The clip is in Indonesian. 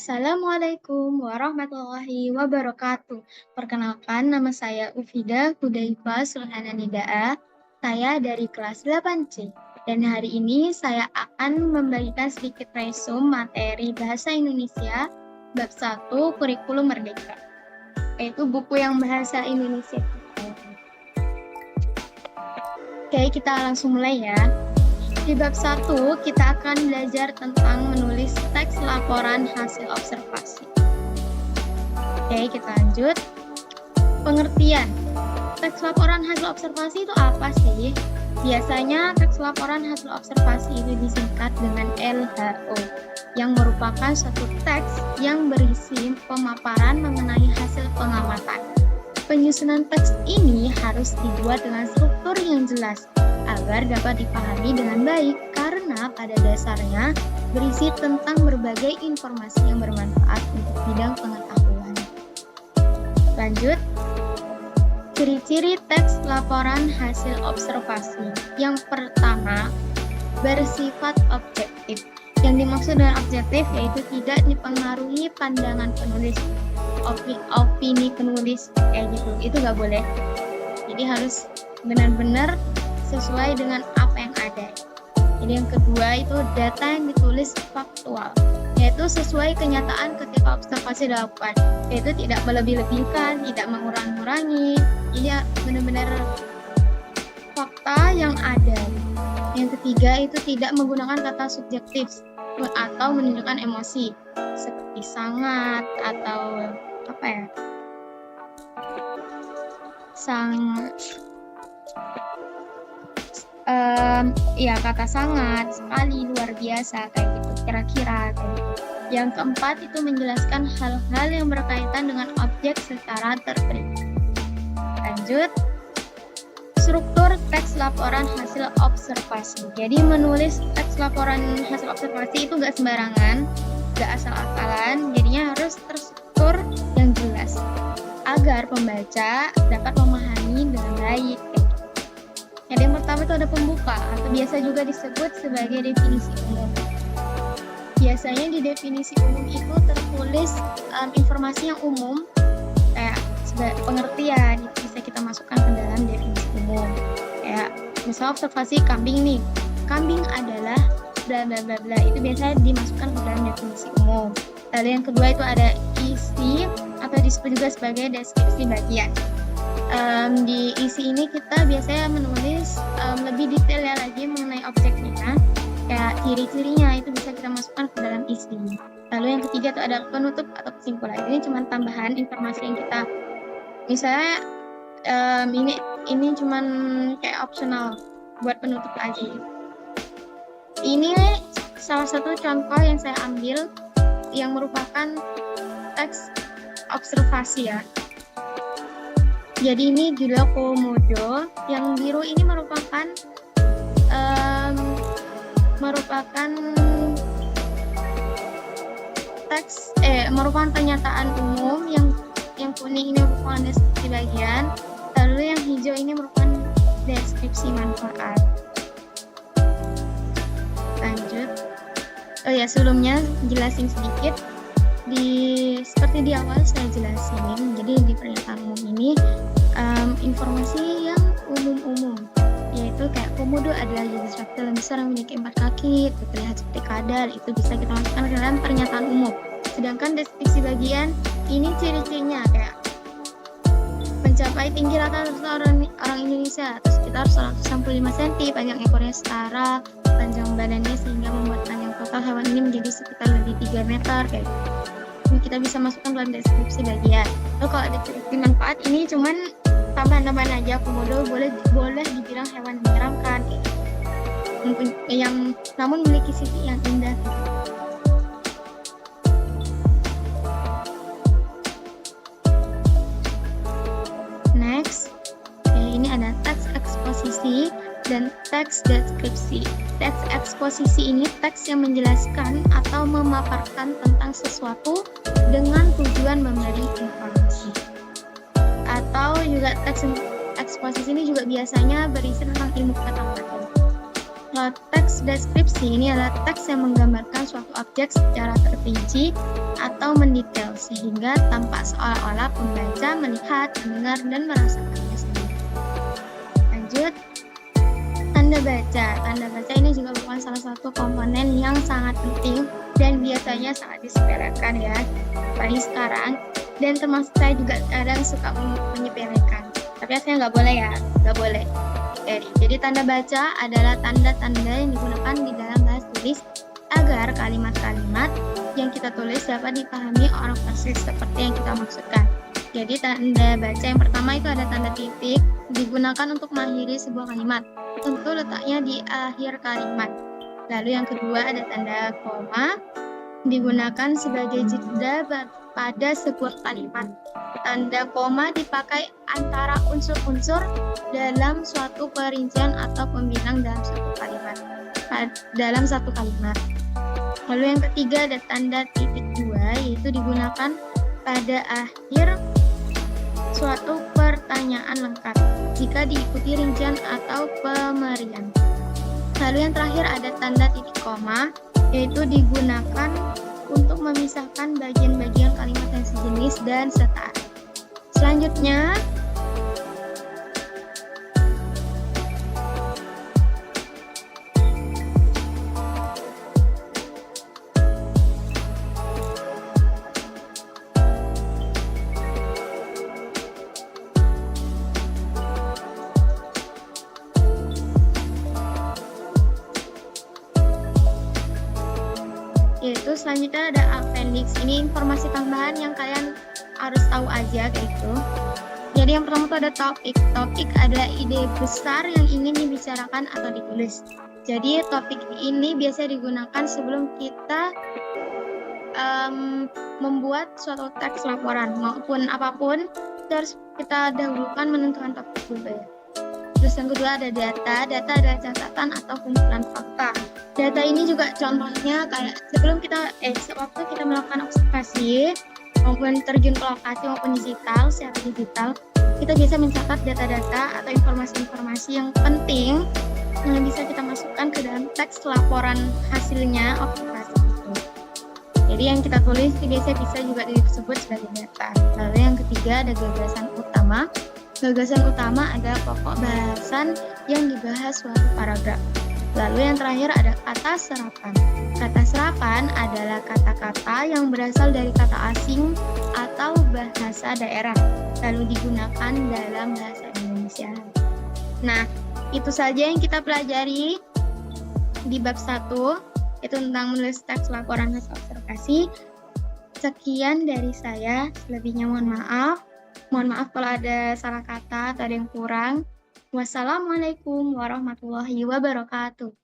Assalamualaikum warahmatullahi wabarakatuh. Perkenalkan, nama saya Ufida Hudaifa Sulhana Nidaa. Saya dari kelas 8C. Dan hari ini saya akan membagikan sedikit resume materi Bahasa Indonesia bab 1 Kurikulum Merdeka, yaitu buku yang Bahasa Indonesia. Oke, kita langsung mulai ya. Di bab 1, kita akan belajar tentang menulis teks laporan hasil observasi. Oke, kita lanjut. Pengertian. Teks laporan hasil observasi itu apa sih? Biasanya teks laporan hasil observasi itu disingkat dengan LHO, yang merupakan suatu teks yang berisi pemaparan mengenai hasil pengamatan. Penyusunan teks ini harus dibuat dengan struktur yang jelas, agar dapat dipahami dengan baik karena pada dasarnya berisi tentang berbagai informasi yang bermanfaat untuk bidang pengetahuan. Lanjut, ciri-ciri teks laporan hasil observasi. Yang pertama, bersifat objektif. Yang dimaksud dengan objektif yaitu tidak dipengaruhi pandangan penulis, opini penulis, kayak gitu. Itu nggak boleh. Jadi harus benar-benar sesuai dengan apa yang ada. Jadi yang kedua itu data yang ditulis faktual, yaitu sesuai kenyataan ketika observasi dilakukan, yaitu tidak melebih-lebihkan, tidak mengurangi-ngurangi, ya benar-benar fakta yang ada. Yang ketiga itu tidak menggunakan kata subjektif atau menunjukkan emosi seperti sangat atau apa ya, sangat. Kata sangat, sekali, luar biasa, kayak gitu, kira-kira kayak gitu. Yang keempat itu menjelaskan hal-hal yang berkaitan dengan objek secara terperinci. Lanjut, struktur teks laporan hasil observasi. Jadi menulis teks laporan hasil observasi itu gak sembarangan, gak asal-asalan, jadinya harus terstruktur yang jelas agar pembaca dapat memahami dengan baik. Yang pertama itu ada pembuka atau biasa juga disebut sebagai definisi umum. Biasanya di definisi umum itu tertulis informasi yang umum kayak sebagai pengertian, itu bisa kita masukkan ke dalam definisi umum. Kayak misal observasi kambing nih, kambing adalah bla bla bla bla, itu biasa dimasukkan ke dalam definisi umum. Lalu yang kedua itu ada isi atau disebut juga sebagai deskripsi bagian. Di isi ini kita biasanya menulis lebih detail ya lagi mengenai objeknya, kayak ciri-cirinya itu bisa kita masukkan ke dalam isi. Lalu yang ketiga itu ada penutup atau kesimpulan. Ini cuma tambahan informasi yang kita, misalnya ini cuma kayak optional buat penutup aja. Ini salah satu contoh yang saya ambil yang merupakan teks observasi ya. Jadi ini judul Komodo, yang biru ini merupakan teks merupakan pernyataan umum, yang kuning ini merupakan deskripsi bagian, lalu yang hijau ini merupakan deskripsi manfaat. Lanjut. Sebelumnya jelasin sedikit. Seperti di awal saya jelasin, jadi di pernyataan umum ini informasi yang umum-umum, yaitu kayak komodo adalah jenis reptil yang besar yang memiliki 4 kaki, terlihat seperti kadal, itu bisa kita masukkan ke dalam pernyataan umum. Sedangkan deskripsi bagian ini ciri-cirinya kayak mencapai tinggi rata-rata orang Indonesia atau sekitar 165 cm, panjang ekornya setara, panjang badannya sehingga membuat panjang total hewan ini menjadi sekitar lebih 3 meter kayak gitu. Kita bisa masukkan dalam deskripsi bagian. Lalu kalau deskripsi manfaat ini cuman tambahan-tambahan aja. Komodo boleh dibilang hewan menyeramkan yang namun memiliki sisi yang indah. Next, ini ada teks eksposisi dan teks deskripsi. Teks eksposisi ini teks yang menjelaskan atau memaparkan tentang sesuatu dengan tujuan memberi informasi. Atau juga teks eksposisi ini juga biasanya berisi tentang ilmu pengetahuan. Kalau teks deskripsi ini adalah teks yang menggambarkan suatu objek secara terperinci atau mendetail sehingga tampak seolah-olah pembaca melihat, mendengar, dan merasakannya sendiri. Lanjut, tanda baca. Tanda baca ini juga merupakan salah satu komponen yang sangat penting dan biasanya sangat disepelekan ya, apalagi sekarang. Dan termasuk saya juga kadang suka menyepelekan. Tapi saya nggak boleh ya, nggak boleh. Jadi tanda baca adalah tanda-tanda yang digunakan di dalam bahasa tulis agar kalimat-kalimat yang kita tulis dapat dipahami orang persis seperti yang kita maksudkan. Jadi tanda baca yang pertama itu ada tanda titik, digunakan untuk mengakhiri sebuah kalimat. Tentu letaknya di akhir kalimat. Lalu yang kedua ada tanda koma, digunakan sebagai jeda pada sebuah kalimat. Tanda koma dipakai antara unsur-unsur dalam suatu perincian atau pembilang dalam satu kalimat. Lalu yang ketiga ada tanda titik dua, yaitu digunakan pada akhir suatu pertanyaan lengkap jika diikuti rincian atau pemerian. Lalu yang terakhir ada tanda titik koma, yaitu digunakan untuk memisahkan bagian-bagian kalimat yang sejenis dan setara. Selanjutnya, selanjutnya ada appendix. Ini informasi tambahan yang kalian harus tahu aja kayak gitu. Jadi yang pertama itu ada topik. Topik adalah ide besar yang ingin dibicarakan atau ditulis. Jadi topik ini biasanya digunakan sebelum kita membuat suatu teks laporan maupun apapun, terus kita dahulukan menentukan topik dulu ya. Terus yang kedua ada data. Data adalah catatan atau kumpulan fakta. Data ini juga contohnya kayak sewaktu kita melakukan observasi maupun terjun ke lokasi maupun secara digital, kita bisa mencatat data-data atau informasi-informasi yang penting yang bisa kita masukkan ke dalam teks laporan hasilnya observasi itu. Jadi yang kita tulis biasanya bisa juga disebut sebagai data. Lalu yang ketiga ada gagasan utama. Gagasan utama adalah pokok bahasan yang dibahas suatu paragraf. Lalu yang terakhir ada kata serapan. Kata serapan adalah kata-kata yang berasal dari kata asing atau bahasa daerah, lalu digunakan dalam bahasa Indonesia. Nah, itu saja yang kita pelajari di bab 1, itu tentang menulis teks laporan hasil observasi. Sekian dari saya, selebihnya mohon maaf. Mohon maaf kalau ada salah kata atau ada yang kurang. Wassalamualaikum warahmatullahi wabarakatuh.